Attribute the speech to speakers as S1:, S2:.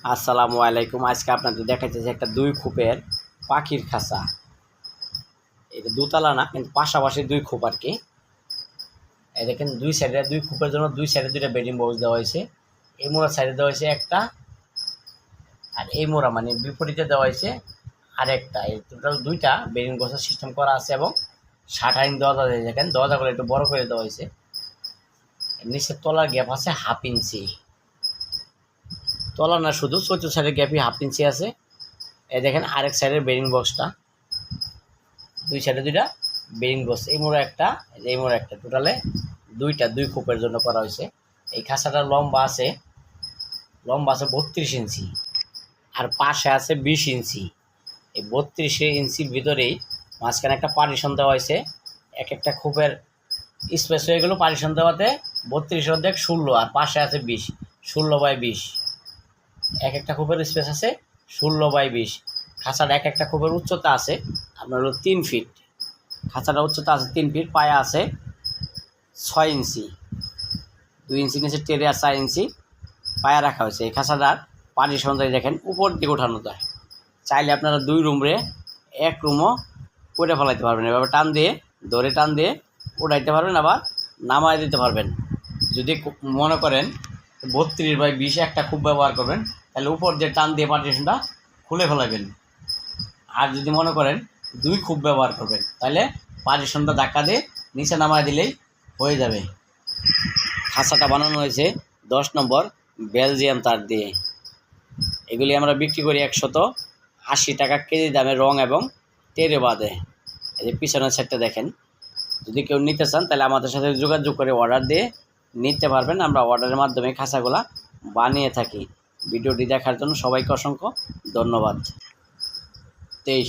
S1: আসসালামু আলাইকুম। আজকে আপনাদের দেখাইতেছে একটা দুই খোপের পাখির খাঁচা। এটা দোতলা না, কিন্তু পাশাপাশি দুই খোপ আর কি। এই দেখেন দুই সাইডে দুই খোপের জন্য দুই সাইডে দুইটা বেডিং বক্স দেওয়া হয়েছে। এই মোড়া সাইডে দেওয়া হয়েছে একটা, আর এই মোড়া মানে বিপরীতে দেওয়া হয়েছে আরেকটা। এই টোটাল দুইটা বেডিং বক্সের সিস্টেম করা আছে এবং শাটারিং দরজা দিয়ে দেখেন দরজাগুলো একটু বড় করে দেওয়া হয়েছে। নিচের তলার গ্যাপ আছে 1/2 ইঞ্চি। তলা না, শুধু চতুর্থ সাইডের গ্যাপই 1/2 ইঞ্চি আছে। এই দেখেন আরেক সাইডের বেরিং বক্সটা, দুই সাইডে দুইটা বেরিং বক্স, এই মোড়া একটা, এই মোড়া একটা, টোটালে দুইটা দুই খোপের জন্য করা হয়েছে। এই খাঁচাটার লম্বা আছে 32 ইঞ্চি, আর পাশে আছে 20 ইঞ্চি। এই 32 ইঞ্চির ভিতরেই মাঝখানে একটা পার্টিশন দেওয়া হয়েছে। এক একটা খোপের স্পেস হয়ে গেল পার্টিশন দেওয়াতে 32 অর্ধেক 16, আর পাশে আছে 20, 16/20। এক একটা খোপের স্পেস আছে 16/20। খাঁচার এক একটা খোপের উচ্চতা আছে আপনার হলো 3 ফিট। খাঁচাটার উচ্চতা আছে 3 ফিট, পায়া আছে 6 ইঞ্চি, 2 ইঞ্চি নিচে টেরে আর 4 ইঞ্চি পায়া রাখা হয়েছে। এই খাঁচাটার পার্টিশন দেখেন উপর দিকে ওঠানো যায়। চাইলে আপনারা 2 রুমে এক রুমও করে ফেলাইতে পারবেন। এভাবে টান দিয়ে ধরে টান দিয়ে উঠাইতে পারবেন, আবার নামাই দিতে পারবেন। যদি মনে করেন 32/20 একটা খোপ ব্যবহার করবেন, তাহলে উপর দিয়ে টান দিয়ে পার্টিশনটা খুলে ফেলাবেন। আর যদি মনে করেন 2 খোপ ব্যবহার করবেন, তাহলে পার্টিশনটা ধাক্কা দিয়ে নিচে নামায় দিলেই হয়ে যাবে। খাঁচাটা বানানো হয়েছে 10 নম্বর বেলজিয়াম তার দিয়ে। এগুলি আমরা বিক্রি করি 180 টাকা কেজি দামে, রং এবং টেরে বাদে। এই যে পিছনের সাইডটা দেখেন। যদি কেউ নিতে চান তাহলে আমাদের সাথে যোগাযোগ করে অর্ডার দিয়ে নিতে পারবেন। আমরা অর্ডারের মাধ্যমে খাঁচাগুলা বানিয়ে থাকি। ভিডিওটি দেখার জন্য সবাইকে অসংখ্য ধন্যবাদ। 23